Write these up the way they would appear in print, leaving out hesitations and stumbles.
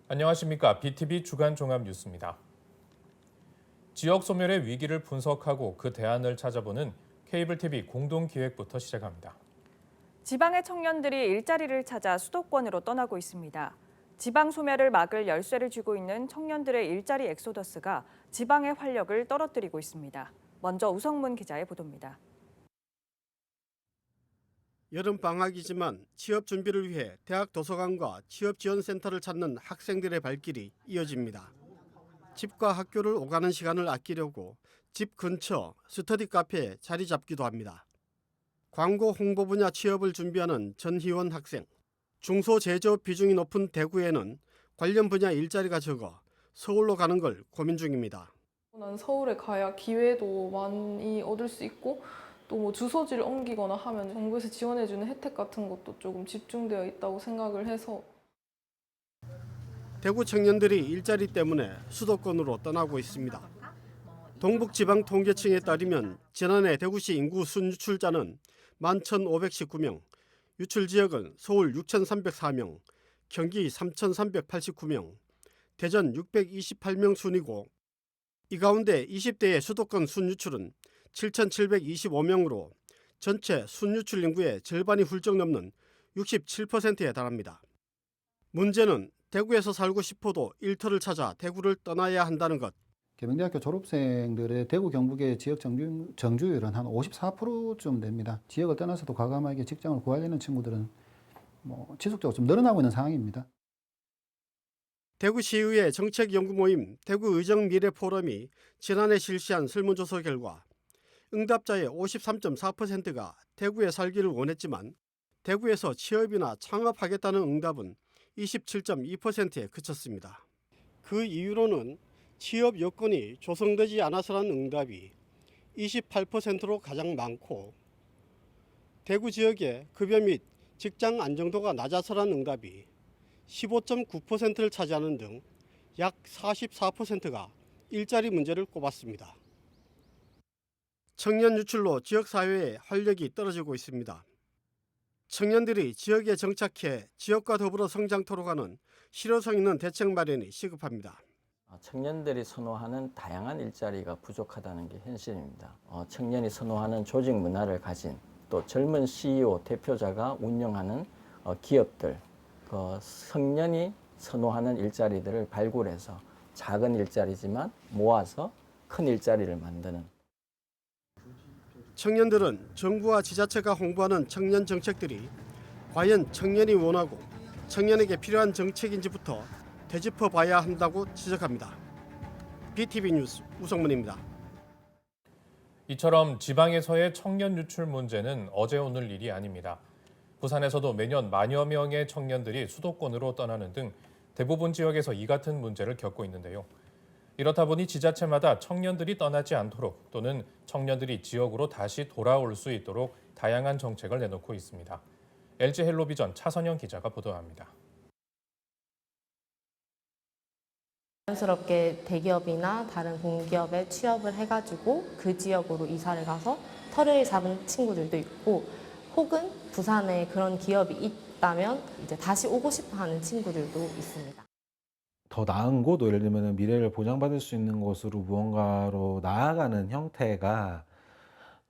안녕하십니까. BTV 주간 종합 뉴스입니다. 지역 소멸의 위기를 분석하고 그 대안을 찾아보는 케이블 TV 공동기획부터 시작합니다. 지방의 청년들이 일자리를 찾아 수도권으로 떠나고 있습니다. 지방 소멸을 막을 열쇠를 쥐고 있는 청년들의 일자리 엑소더스가 지방의 활력을 떨어뜨리고 있습니다. 먼저 우성문 기자의 보도입니다. 여름 방학이지만 취업 준비를 위해 대학 도서관과 취업 지원센터를 찾는 학생들의 발길이 이어집니다. 집과 학교를 오가는 시간을 아끼려고 집 근처 스터디 카페에 자리 잡기도 합니다. 광고 홍보 분야 취업을 준비하는 전희원 학생. 중소제조업 비중이 높은 대구에는 관련 분야 일자리가 적어 서울로 가는 걸 고민 중입니다. 난 서울에 가야 기회도 많이 얻을 수 있고 또 뭐 주소지를 옮기거나 하면 정부에서 지원해주는 혜택 같은 것도 조금 집중되어 있다고 생각을 해서. 대구 청년들이 일자리 때문에 수도권으로 떠나고 있습니다. 동북지방통계청에 따르면 지난해 대구시 인구 순유출자는 11,519명, 유출지역은 서울 6,304명, 경기 3,389명, 대전 628명 순이고 이 가운데 20대의 수도권 순유출은 7,725명으로 전체 순유출 인구의 절반이 훌쩍 넘는 67%에 달합니다. 문제는 대구에서 살고 싶어도 일터를 찾아 대구를 떠나야 한다는 것. 계명대학교 졸업생들의 대구 경북의 지역 정주율은 한 54%쯤 됩니다. 지역을 떠나서도 과감하게 직장을 구하려는 친구들은 지속적으로 좀 늘어나고 있는 상황입니다. 대구시의회 정책연구모임 대구의정미래포럼이 지난해 실시한 설문조사 결과 응답자의 53.4%가 대구에 살기를 원했지만 대구에서 취업이나 창업하겠다는 응답은 27.2%에 그쳤습니다. 그 이유로는 취업 여건이 조성되지 않아서라는 응답이 28%로 가장 많고 대구 지역의 급여 및 직장 안정도가 낮아서라는 응답이 15.9%를 차지하는 등 약 44%가 일자리 문제를 꼽았습니다. 청년 유출로 지역사회의 활력이 떨어지고 있습니다. 청년들이 지역에 정착해 지역과 더불어 성장토록 하는 실효성 있는 대책 마련이 시급합니다. 청년들이 선호하는 다양한 일자리가 부족하다는 게 현실입니다. 청년이 선호하는 조직 문화를 가진 또 젊은 CEO 대표자가 운영하는 기업들, 청년이 선호하는 일자리들을 발굴해서 작은 일자리지만 모아서 큰 일자리를 만드는. 청년들은 정부와 지자체가 홍보하는 청년 정책들이 과연 청년이 원하고 청년에게 필요한 정책인지부터 되짚어 봐야 한다고 지적합니다. BTV 뉴스 우성문입니다. 이처럼 지방에서의 청년 유출 문제는 어제 오늘 일이 아닙니다. 부산에서도 매년 만여 명의 청년들이 수도권으로 떠나는 등 대부분 지역에서 이 같은 문제를 겪고 있는데요. 이렇다 보니 지자체마다 청년들이 떠나지 않도록 또는 청년들이 지역으로 다시 돌아올 수 있도록 다양한 정책을 내놓고 있습니다. LG 헬로비전 차선영 기자가 보도합니다. 자연스럽게 대기업이나 다른 공기업에 취업을 해가지고 그 지역으로 이사를 가서 터를 잡은 친구들도 있고 혹은 부산에 그런 기업이 있다면 이제 다시 오고 싶어 하는 친구들도 있습니다. 더 나은 곳, 예를 들면 미래를 보장받을 수 있는 곳으로 무언가로 나아가는 형태가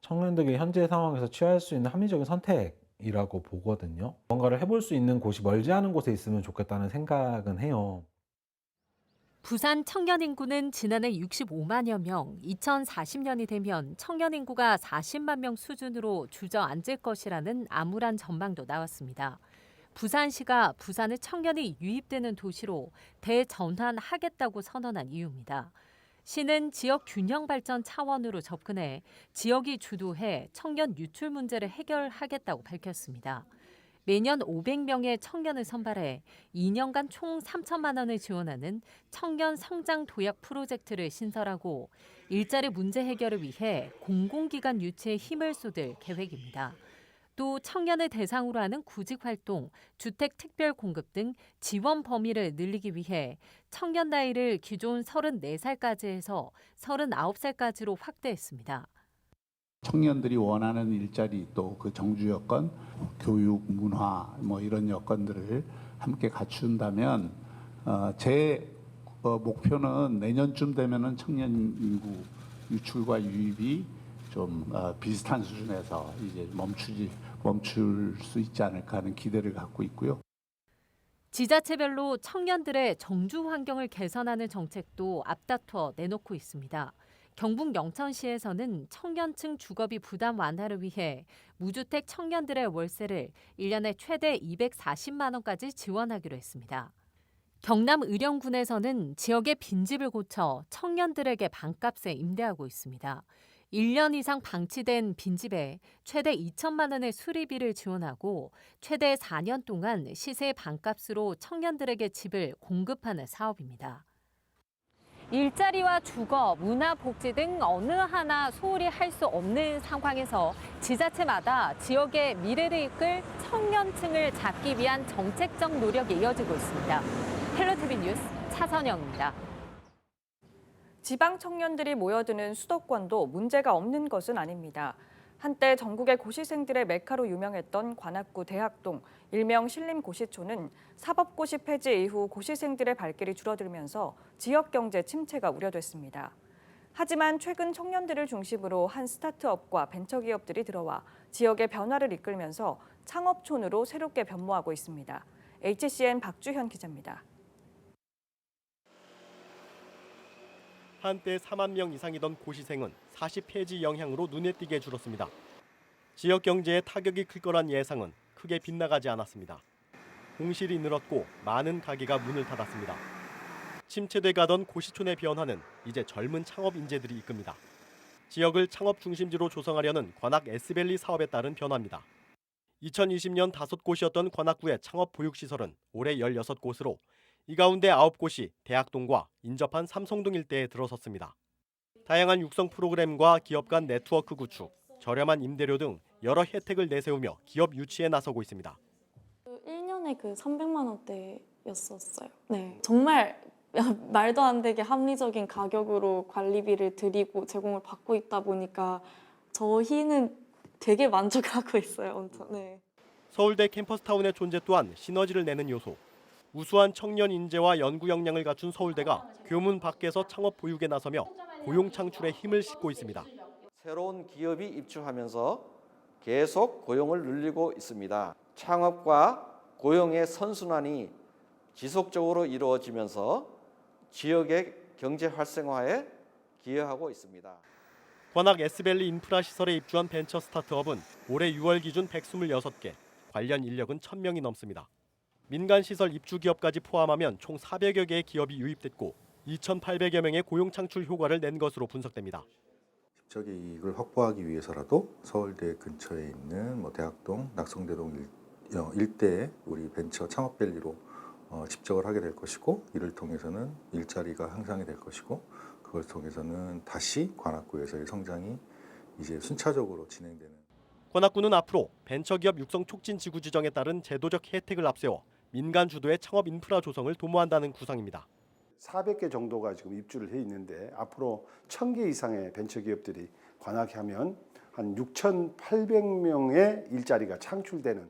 청년들이 현재 상황에서 취할 수 있는 합리적인 선택이라고 보거든요. 뭔가를 해볼 수 있는 곳이 멀지 않은 곳에 있으면 좋겠다는 생각은 해요. 부산 청년 인구는 지난해 65만여 명, 2040년이 되면 청년 인구가 40만 명 수준으로 주저앉을 것이라는 암울한 전망도 나왔습니다. 부산시가 부산의 청년이 유입되는 도시로 대전환하겠다고 선언한 이유입니다. 시는 지역 균형 발전 차원으로 접근해 지역이 주도해 청년 유출 문제를 해결하겠다고 밝혔습니다. 매년 500명의 청년을 선발해 2년간 총 3천만 원을 지원하는 청년 성장 도약 프로젝트를 신설하고 일자리 문제 해결을 위해 공공기관 유치에 힘을 쏟을 계획입니다. 또 청년을 대상으로 하는 구직활동, 주택 특별 공급 등 지원 범위를 늘리기 위해 청년 나이를 기존 34살까지 해서 39살까지로 확대했습니다. 청년들이 원하는 일자리 또 그 정주 여건, 교육, 문화 이런 여건들을 함께 갖춘다면 제 목표는 내년쯤 되면은 청년 인구 유출과 유입이 좀 비슷한 수준에서 이제 멈출 수 있지 않을까 하는 기대를 갖고 있고요. 지자체별로 청년들의 정주 환경을 개선하는 정책도 앞다퉈 내놓고 있습니다. 경북 영천시에서는 청년층 주거비 부담 완화를 위해 무주택 청년들의 월세를 1년에 최대 240만 원까지 지원하기로 했습니다. 경남 의령군에서는 지역의 빈집을 고쳐 청년들에게 반값에 임대하고 있습니다. 1년 이상 방치된 빈집에 최대 2천만 원의 수리비를 지원하고 최대 4년 동안 시세 반값으로 청년들에게 집을 공급하는 사업입니다. 일자리와 주거, 문화, 복지 등 어느 하나 소홀히 할 수 없는 상황에서 지자체마다 지역의 미래를 이끌 청년층을 잡기 위한 정책적 노력이 이어지고 있습니다. 헬로티비 뉴스 차선영입니다. 지방 청년들이 모여드는 수도권도 문제가 없는 것은 아닙니다. 한때 전국의 고시생들의 메카로 유명했던 관악구 대학동, 일명 신림고시촌은 사법고시 폐지 이후 고시생들의 발길이 줄어들면서 지역 경제 침체가 우려됐습니다. 하지만 최근 청년들을 중심으로 한 스타트업과 벤처기업들이 들어와 지역의 변화를 이끌면서 창업촌으로 새롭게 변모하고 있습니다. HCN 박주현 기자입니다. 한때 4만 명 이상이던 고시생은 40 폐지 영향으로 눈에 띄게 줄었습니다. 지역 경제에 타격이 클 거란 예상은 크게 빗나가지 않았습니다. 공실이 늘었고 많은 가게가 문을 닫았습니다. 침체돼 가던 고시촌의 변화는 이제 젊은 창업 인재들이 이끕니다. 지역을 창업 중심지로 조성하려는 관악 S밸리 사업에 따른 변화입니다. 2020년 5곳이었던 관악구의 창업 보육시설은 올해 16곳으로 이 가운데 9곳이 대학동과 인접한 삼성동 일대에 들어섰습니다. 다양한 육성 프로그램과 기업 간 네트워크 구축, 저렴한 임대료 등 여러 혜택을 내세우며 기업 유치에 나서고 있습니다. 1년에 300만 원대였었어요. 네, 정말 말도 안 되게 합리적인 가격으로 관리비를 드리고 제공을 받고 있다 보니까 저희는 되게 만족하고 있어요. 엄청. 네. 서울대 캠퍼스타운의 존재 또한 시너지를 내는 요소. 우수한 청년 인재와 연구 역량을 갖춘 서울대가 교문 밖에서 창업 보육에 나서며 고용 창출에 힘을 싣고 있습니다. 새로운 기업이 입주하면서 계속 고용을 늘리고 있습니다. 창업과 고용의 선순환이 지속적으로 이루어지면서 지역의 경제 활성화에 기여하고 있습니다. 관악 S밸리 인프라 시설에 입주한 벤처 스타트업은 올해 6월 기준 126개, 관련 인력은 1,000명이 넘습니다. 민간 시설 입주 기업까지 포함하면 총 400여 개의 기업이 유입됐고 2,800여 명의 고용 창출 효과를 낸 것으로 분석됩니다. 직접 이익을 확보하기 위해서라도 서울대 근처에 있는 대학동, 낙성대동 일대에 우리 벤처 창업밸리로 집적을 하게 될 것이고, 이를 통해서는 일자리가 향상이 될 것이고, 그걸 통해서는 다시 관악구에서의 성장이 이제 순차적으로 진행되는. 관악구는 앞으로 벤처기업 육성 촉진 지구 지정에 따른 제도적 혜택을 앞세워 민간 주도의 창업 인프라 조성을 도모한다는 구상입니다. 400개 정도가 지금 입주를 해 있는데 앞으로 1,000개 이상의 벤처기업들이 관악에 하면 한 6,800명의 일자리가 창출되는.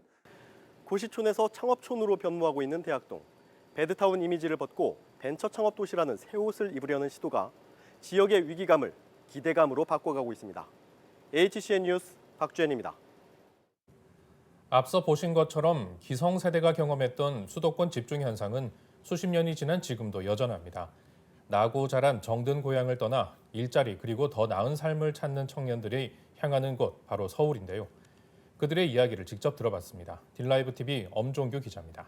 고시촌에서 창업촌으로 변모하고 있는 대학동. 배드타운 이미지를 벗고 벤처 창업 도시라는 새 옷을 입으려는 시도가 지역의 위기감을 기대감으로 바꿔가고 있습니다. HCN 뉴스 박주현입니다. 앞서 보신 것처럼 기성세대가 경험했던 수도권 집중 현상은 수십 년이 지난 지금도 여전합니다. 나고 자란 정든 고향을 떠나 일자리 그리고 더 나은 삶을 찾는 청년들이 향하는 곳 바로 서울인데요. 그들의 이야기를 직접 들어봤습니다. 딜라이브 TV 엄종규 기자입니다.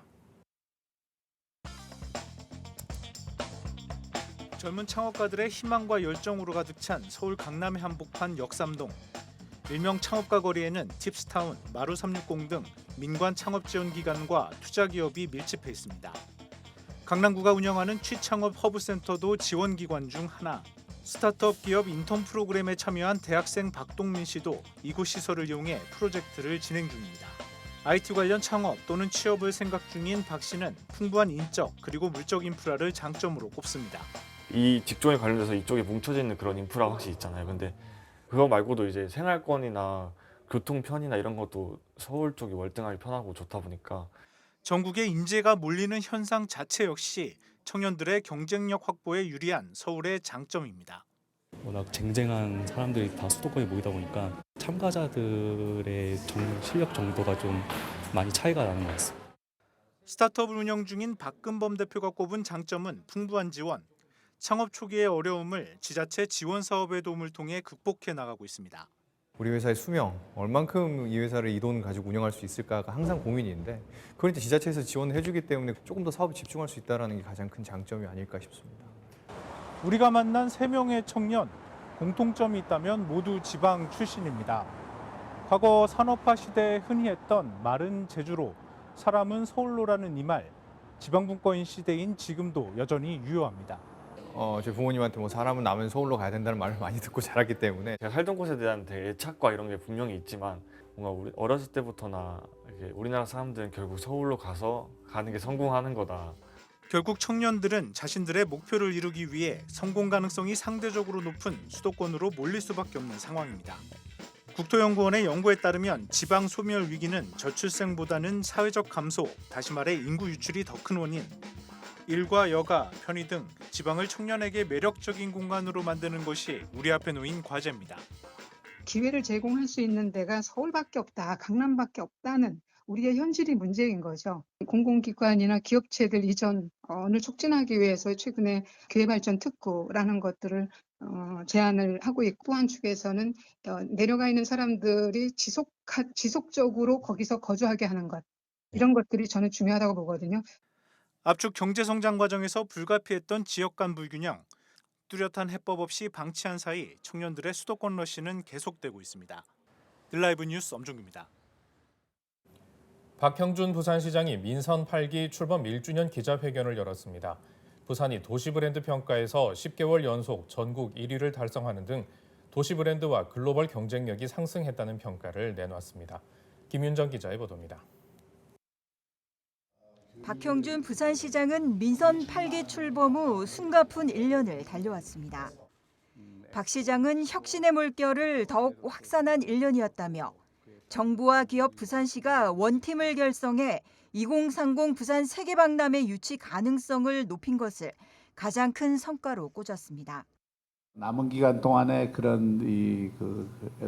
젊은 창업가들의 희망과 열정으로 가득 찬 서울 강남의 한복판 역삼동. 일명 창업가 거리에는 팁스타운, 마루360 등 민관 창업 지원 기관과 투자 기업이 밀집해 있습니다. 강남구가 운영하는 취창업 허브센터도 지원 기관 중 하나. 스타트업 기업 인턴 프로그램에 참여한 대학생 박동민 씨도 이곳 시설을 이용해 프로젝트를 진행 중입니다. IT 관련 창업 또는 취업을 생각 중인 박 씨는 풍부한 인적 그리고 물적 인프라를 장점으로 꼽습니다. 이 직종에 관련돼서 이쪽에 뭉쳐져 있는 그런 인프라가 확실히 있잖아요. 근데 그거 말고도 이제 생활권이나 교통편이나 이런 것도 서울 쪽이 월등하게 편하고 좋다 보니까. 전국에 인재가 몰리는 현상 자체 역시 청년들의 경쟁력 확보에 유리한 서울의 장점입니다. 워낙 쟁쟁한 사람들이 다 수도권에 모이다 보니까 참가자들의 실력 정도가 좀 많이 차이가 나는 것 같습니다. 스타트업을 운영 중인 박근범 대표가 꼽은 장점은 풍부한 지원, 창업 초기의 어려움을 지자체 지원 사업의 도움을 통해 극복해 나가고 있습니다. 우리 회사의 수명, 얼만큼 이 회사를 이 돈 가지고 운영할 수 있을까가 항상 고민인데 그걸 이제 지자체에서 지원을 해주기 때문에 조금 더 사업에 집중할 수 있다는 게 가장 큰 장점이 아닐까 싶습니다. 우리가 만난 3명의 청년, 공통점이 있다면 모두 지방 출신입니다. 과거 산업화 시대에 흔히 했던 마른 제주로, 사람은 서울로라는 이 말, 지방분권인 시대인 지금도 여전히 유효합니다. 제 부모님한테 뭐 사람은 남은 서울로 가야 된다는 말을 많이 듣고 자랐기 때문에 제가 살던 곳에 대한 되게 애착과 이런 게 분명히 있지만 뭔가 우리 어렸을 때부터나 이렇게 우리나라 사람들은 결국 서울로 가는 게 성공하는 거다. 결국 청년들은 자신들의 목표를 이루기 위해 성공 가능성이 상대적으로 높은 수도권으로 몰릴 수밖에 없는 상황입니다. 국토연구원의 연구에 따르면 지방 소멸 위기는 저출생보다는 사회적 감소, 다시 말해 인구 유출이 더 큰 원인. 일과 여가, 편의 등 지방을 청년에게 매력적인 공간으로 만드는 것이 우리 앞에 놓인 과제입니다. 기회를 제공할 수 있는 데가 서울밖에 없다, 강남밖에 없다는 우리의 현실이 문제인 거죠. 공공기관이나 기업체들 이전을 촉진하기 위해서 최근에 기회발전 특구라는 것들을 제안을 하고 있고, 한 축에서는 내려가 있는 사람들이 지속적으로 거기서 거주하게 하는 것, 이런 것들이 저는 중요하다고 보거든요. 압축 경제성장 과정에서 불가피했던 지역 간 불균형, 뚜렷한 해법 없이 방치한 사이 청년들의 수도권 러시는 계속되고 있습니다. 들라이브 뉴스 엄종규입니다. 박형준 부산시장이 민선 8기 출범 1주년 기자회견을 열었습니다. 부산이 도시브랜드 평가에서 10개월 연속 전국 1위를 달성하는 등 도시브랜드와 글로벌 경쟁력이 상승했다는 평가를 내놨습니다. 김윤정 기자의 보도입니다. 박형준 부산시장은 민선 8기 출범 후 숨가쁜 1년을 달려왔습니다. 박 시장은 혁신의 물결을 더욱 확산한 1년이었다며 정부와 기업 부산시가 원팀을 결성해 2030 부산 세계박람회 유치 가능성을 높인 것을 가장 큰 성과로 꼽았습니다. 남은 기간 동안에 그런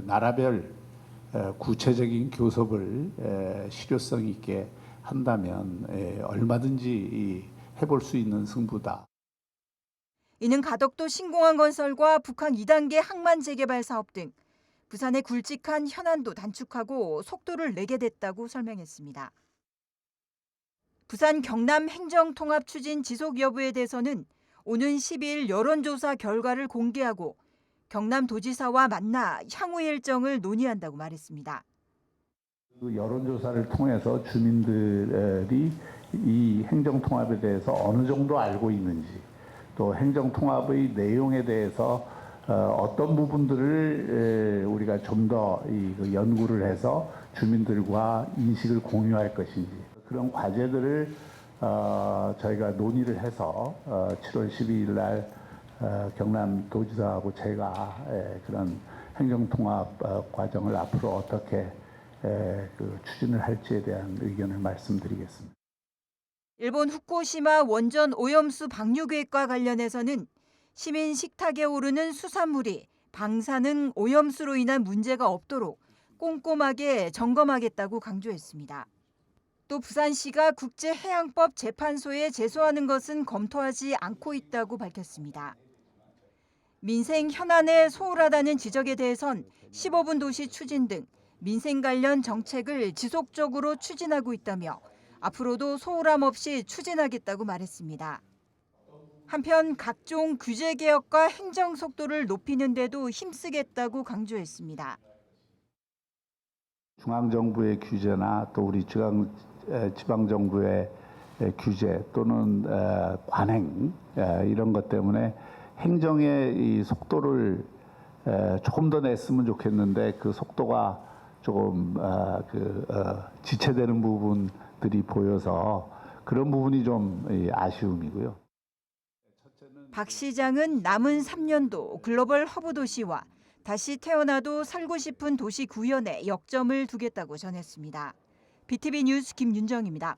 나라별 구체적인 교섭을 실효성 있게 한다면 얼마든지 해볼 수 있는 승부다. 이는 가덕도 신공항 건설과 북한 2단계 항만 재개발 사업 등 부산의 굵직한 현안도 단축하고 속도를 내게 됐다고 설명했습니다. 부산 경남 행정통합 추진 지속 여부에 대해서는 오는 12일 여론조사 결과를 공개하고 경남도지사와 만나 향후 일정을 논의한다고 말했습니다. 여론조사를 통해서 주민들이 이 행정통합에 대해서 어느 정도 알고 있는지, 또 행정통합의 내용에 대해서 어떤 부분들을 우리가 좀 더 연구를 해서 주민들과 인식을 공유할 것인지, 그런 과제들을 저희가 논의를 해서 7월 12일 날 경남도지사하고 제가 그런 행정통합 과정을 앞으로 어떻게 추진을 할지에 대한 의견을 말씀드리겠습니다. 일본 후쿠시마 원전 오염수 방류 계획과 관련해서는 시민 식탁에 오르는 수산물이 방사능 오염수로 인한 문제가 없도록 꼼꼼하게 점검하겠다고 강조했습니다. 또 부산시가 국제해양법 재판소에 제소하는 것은 검토하지 않고 있다고 밝혔습니다. 민생 현안에 소홀하다는 지적에 대해선 15분 도시 추진 등 민생 관련 정책을 지속적으로 추진하고 있다며 앞으로도 소홀함 없이 추진하겠다고 말했습니다. 한편 각종 규제 개혁과 행정 속도를 높이는 데도 힘쓰겠다고 강조했습니다. 중앙정부의 규제나 또 우리 지방정부의 규제 또는 관행 이런 것 때문에 행정의 이 속도를 조금 더 냈으면 좋겠는데 그 속도가 조금 지체되는 부분들이 보여서 그런 부분이 좀 아쉬움이고요. 박 시장은 남은 3년도 글로벌 허브 도시와 다시 태어나도 살고 싶은 도시 구현에 역점을 두겠다고 전했습니다. BTV 뉴스 김윤정입니다.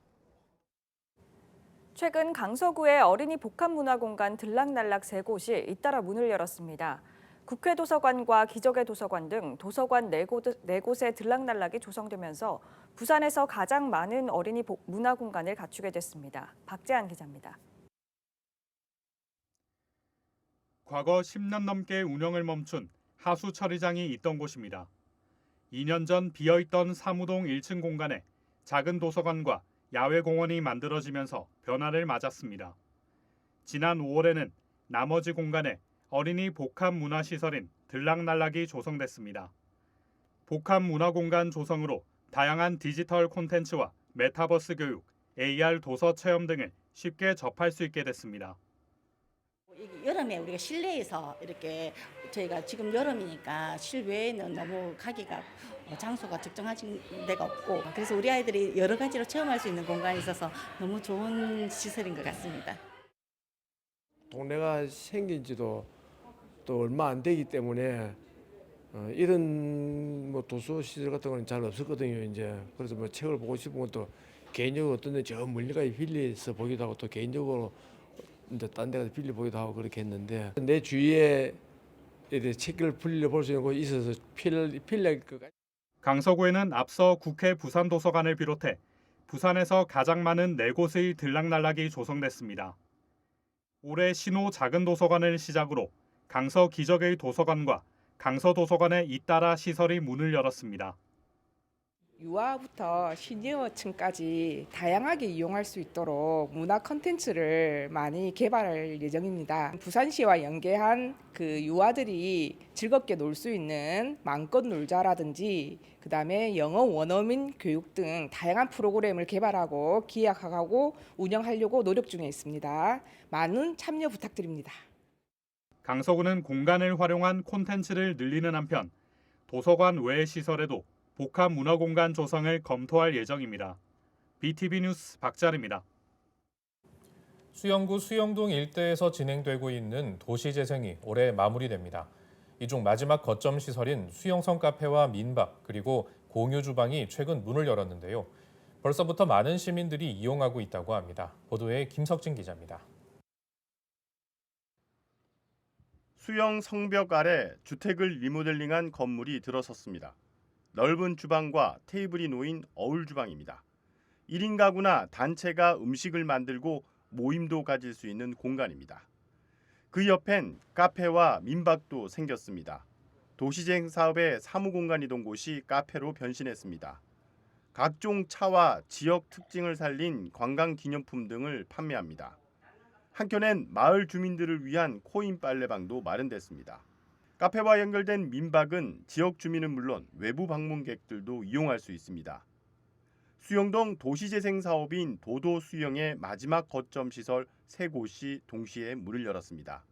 최근 강서구의 어린이 복합문화공간 들락날락 3곳이 잇따라 문을 열었습니다. 국회 도서관과 기적의 도서관 등 도서관 4곳의 들락날락이 조성되면서 부산에서 가장 많은 어린이 문화공간을 갖추게 됐습니다. 박재한 기자입니다. 과거 10년 넘게 운영을 멈춘 하수 처리장이 있던 곳입니다. 2년 전 비어있던 사무동 1층 공간에 작은 도서관과 야외 공원이 만들어지면서 변화를 맞았습니다. 지난 5월에는 나머지 공간에 어린이 복합문화시설인 들락날락이 조성됐습니다. 복합문화공간 조성으로 다양한 디지털 콘텐츠와 메타버스 교육, AR 도서 체험 등을 쉽게 접할 수 있게 됐습니다. 여름에 우리가 실내에서 이렇게 저희가 지금 여름이니까 실외에는 너무 가기가 장소가 적정하진 데가 없고 그래서 우리 아이들이 여러 가지로 체험할 수 있는 공간이 있어서 너무 좋은 시설인 것 같습니다. 동네가 생긴 지도 또 얼마 안 되기 때문에 이런 뭐 도서 시설 같은 거는 잘 없었거든요. 이제 그래서 뭐 책을 보고 싶은 것도 개인적으로 어떤 데 저 멀리까지 빌려서 보기도 하고 또 개인적으로 이제 딴 데 가서 빌려 보기도 하고 그렇게 했는데 내 주위에 책을 빌려 볼 수 있는 곳이 있어서 필요할 것 같아요. 강서구에는 앞서 국회 부산도서관을 비롯해 부산에서 가장 많은 4곳의 들락날락이 조성됐습니다. 올해 신호 작은 도서관을 시작으로 강서 기적의 도서관과 강서도서관에 잇따라 시설이 문을 열었습니다. 유아부터 시니어층까지 다양하게 이용할 수 있도록 문화 콘텐츠를 많이 개발할 예정입니다. 부산시와 연계한 그 유아들이 즐겁게 놀 수 있는 맘껏 놀자라든지 그다음에 영어 원어민 교육 등 다양한 프로그램을 개발하고 기획하고 운영하려고 노력 중에 있습니다. 많은 참여 부탁드립니다. 강서구는 공간을 활용한 콘텐츠를 늘리는 한편 도서관 외 시설에도 복합문화공간 조성을 검토할 예정입니다. BTV 뉴스 박자르입니다. 수영구 수영동 일대에서 진행되고 있는 도시재생이 올해 마무리됩니다. 이 중 마지막 거점 시설인 수영성 카페와 민박 그리고 공유 주방이 최근 문을 열었는데요. 벌써부터 많은 시민들이 이용하고 있다고 합니다. 보도에 김석진 기자입니다. 수영 성벽 아래 주택을 리모델링한 건물이 들어섰습니다. 넓은 주방과 테이블이 놓인 어울 주방입니다. 1인 가구나 단체가 음식을 만들고 모임도 가질 수 있는 공간입니다. 그 옆엔 카페와 민박도 생겼습니다. 도시재생 사업의 사무공간이던 곳이 카페로 변신했습니다. 각종 차와 지역 특징을 살린 관광기념품 등을 판매합니다. 한켠엔 마을 주민들을 위한 코인 빨래방도 마련됐습니다. 카페와 연결된 민박은 지역 주민은 물론 외부 방문객들도 이용할 수 있습니다. 수영동 도시재생 사업인 도도수영의 마지막 거점 시설 3곳이 동시에 문을 열었습니다.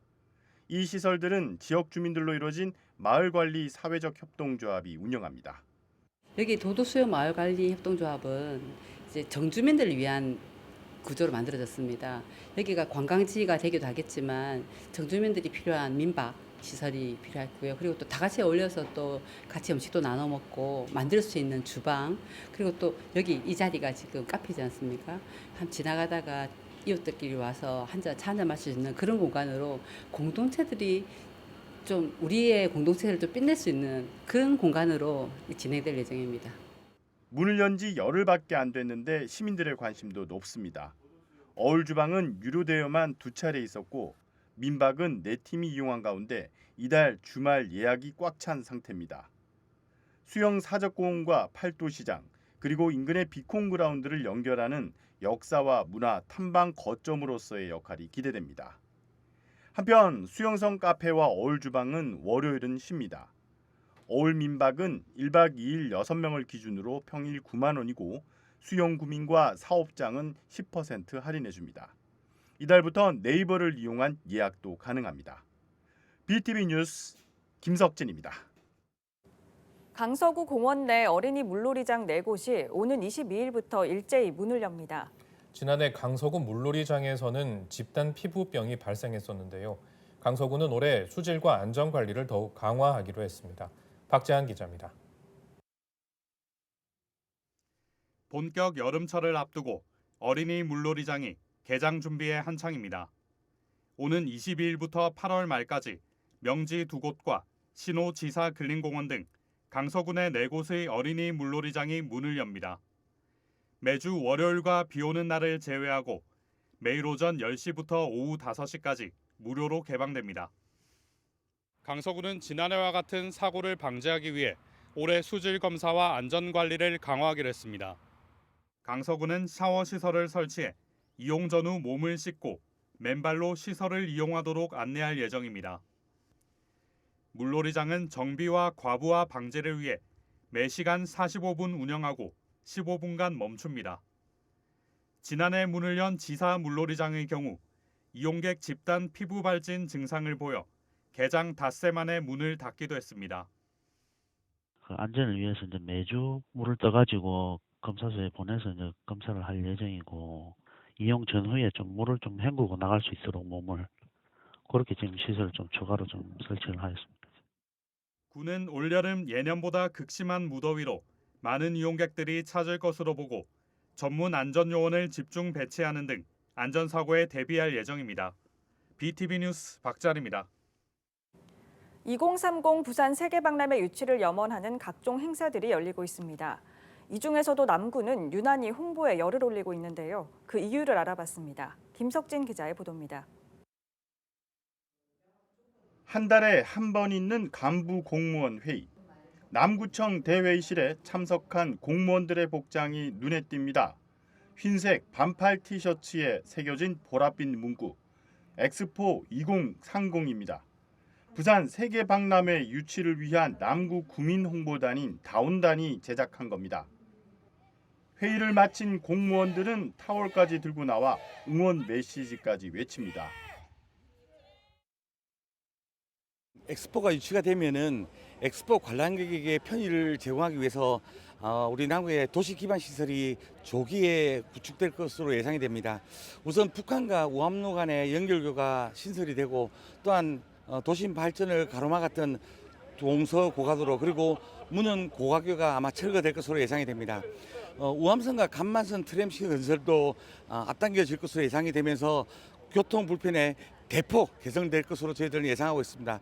이 시설들은 지역 주민들로 이루어진 마을관리 사회적 협동조합이 운영합니다. 여기 도도수영 마을관리 협동조합은 이제 정주민들을 위한 구조로 만들어졌습니다. 여기가 관광지가 되기도 하겠지만 정주민들이 필요한 민박 시설이 필요했고요. 그리고 또 다 같이 어울려서 또 같이 음식도 나눠 먹고 만들 수 있는 주방, 그리고 또 여기 이 자리가 지금 카페지 않습니까? 한 지나가다가 이웃들끼리 와서 차 한잔 마실 수 있는 그런 공간으로 공동체들이 좀 우리의 공동체를 좀 빛낼 수 있는 그런 공간으로 진행될 예정입니다. 문을 연 지 열흘밖에 안 됐는데 시민들의 관심도 높습니다. 어울 주방은 유료대여만 2차례 있었고 민박은 4팀이 이용한 가운데 이달 주말 예약이 꽉 찬 상태입니다. 수영 사적공원과 팔도시장 그리고 인근의 비콘그라운드를 연결하는 역사와 문화 탐방 거점으로서의 역할이 기대됩니다. 한편 수영성 카페와 어울 주방은 월요일은 쉽니다. 어울 민박은 1박 2일 6명을 기준으로 평일 9만 원이고 수영 구민과 사업장은 10% 할인해 줍니다. 이달부터 네이버를 이용한 예약도 가능합니다. BTV 뉴스 김석진입니다. 강서구 공원 내 어린이 물놀이장 4곳이 오는 22일부터 일제히 문을 엽니다. 지난해 강서구 물놀이장에서는 집단 피부병이 발생했었는데요. 강서구는 올해 수질과 안전 관리를 더욱 강화하기로 했습니다. 박재한 기자입니다. 본격 여름철을 앞두고 어린이 물놀이장이 개장 준비에 한창입니다. 오는 22일부터 8월 말까지 명지 2곳과 신호 지사 근린공원 등 강서군의 4곳의 어린이 물놀이장이 문을 엽니다. 매주 월요일과 비 오는 날을 제외하고 매일 오전 10시부터 오후 5시까지 무료로 개방됩니다. 강서구는 지난해와 같은 사고를 방지하기 위해 올해 수질 검사와 안전 관리를 강화하기로 했습니다. 강서구는 샤워 시설을 설치해 이용 전후 몸을 씻고 맨발로 시설을 이용하도록 안내할 예정입니다. 물놀이장은 정비와 과부하 방지를 위해 매시간 45분 운영하고 15분간 멈춥니다. 지난해 문을 연 지사 물놀이장의 경우 이용객 집단 피부 발진 증상을 보여 개장 닷새 만에 문을 닫기도 했습니다. 안전을 위해서 이제 매주 물을 떠가지고 검사소에 보내서 이제 검사를 할 예정이고, 이용 전후에 좀 물을 좀 헹구고 나갈 수 있도록 몸을 그렇게 지금 시설을 좀 추가로 좀 설치를 하였습니다. 구는 올여름 예년보다 극심한 무더위로 많은 이용객들이 찾을 것으로 보고 전문 안전 요원을 집중 배치하는 등 안전사고에 대비할 예정입니다. BTV 뉴스 박자리입니다. 2030 부산 세계박람회 유치를 염원하는 각종 행사들이 열리고 있습니다. 이 중에서도 남구는 유난히 홍보에 열을 올리고 있는데요. 그 이유를 알아봤습니다. 김석진 기자의 보도입니다. 한 달에 한 번 있는 간부 공무원 회의. 남구청 대회의실에 참석한 공무원들의 복장이 눈에 띕니다. 흰색 반팔 티셔츠에 새겨진 보랏빛 문구. 엑스포 2030입니다. 부산 세계박람회 유치를 위한 남구 구민 홍보단인 다운단이 제작한 겁니다. 회의를 마친 공무원들은 타월까지 들고 나와 응원 메시지까지 외칩니다. 엑스포가 유치가 되면은 엑스포 관람객에게 편의를 제공하기 위해서 우리 남구의 도시 기반 시설이 조기에 구축될 것으로 예상이 됩니다. 우선 북한과 우암로 간의 연결교가 신설이 되고, 또한 도심 발전을 가로막았던 동서 고가도로, 그리고 문은 고가교가 아마 철거될 것으로 예상이 됩니다. 우암선과 간만선 트램시 건설도 앞당겨질 것으로 예상이 되면서 교통 불편에 대폭 개선될 것으로 저희들은 예상하고 있습니다.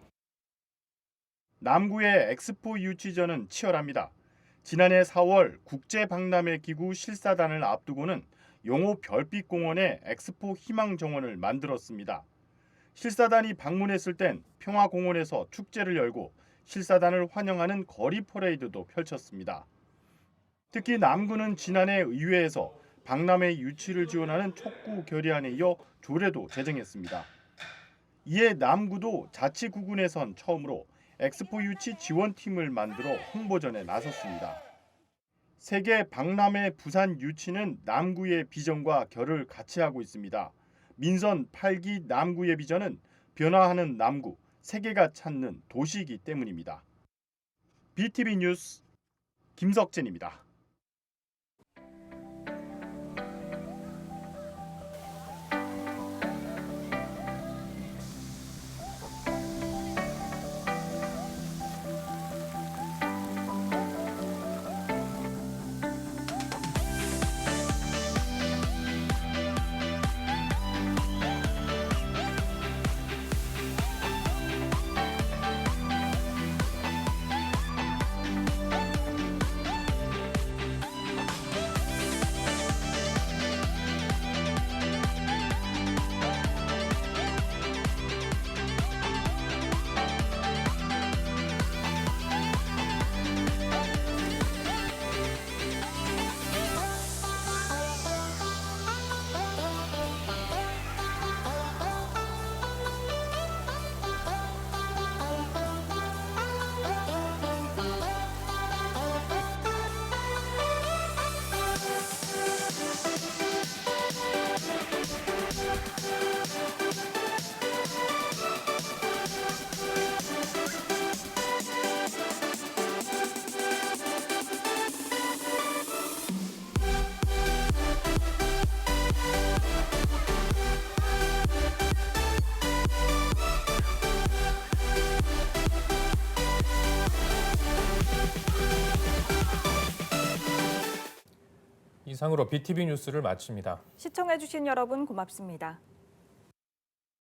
남구의 엑스포 유치전은 치열합니다. 지난해 4월 국제박람회 기구 실사단을 앞두고는 용호 별빛공원에 엑스포 희망정원을 만들었습니다. 실사단이 방문했을 땐 평화공원에서 축제를 열고 실사단을 환영하는 거리 퍼레이드도 펼쳤습니다. 특히 남구는 지난해 의회에서 박람회 유치를 지원하는 촉구 결의안에 이어 조례도 제정했습니다. 이에 남구도 자치구군에선 처음으로 엑스포 유치 지원팀을 만들어 홍보전에 나섰습니다. 세계 박람회 부산 유치는 남구의 비전과 결을 같이 하고 있습니다. 민선 8기 남구의 비전은 변화하는 남구, 세계가 찾는 도시이기 때문입니다. BTV 뉴스 김석진입니다. 이상으로 BTV 뉴스를 마칩니다. 시청해주신 여러분 고맙습니다.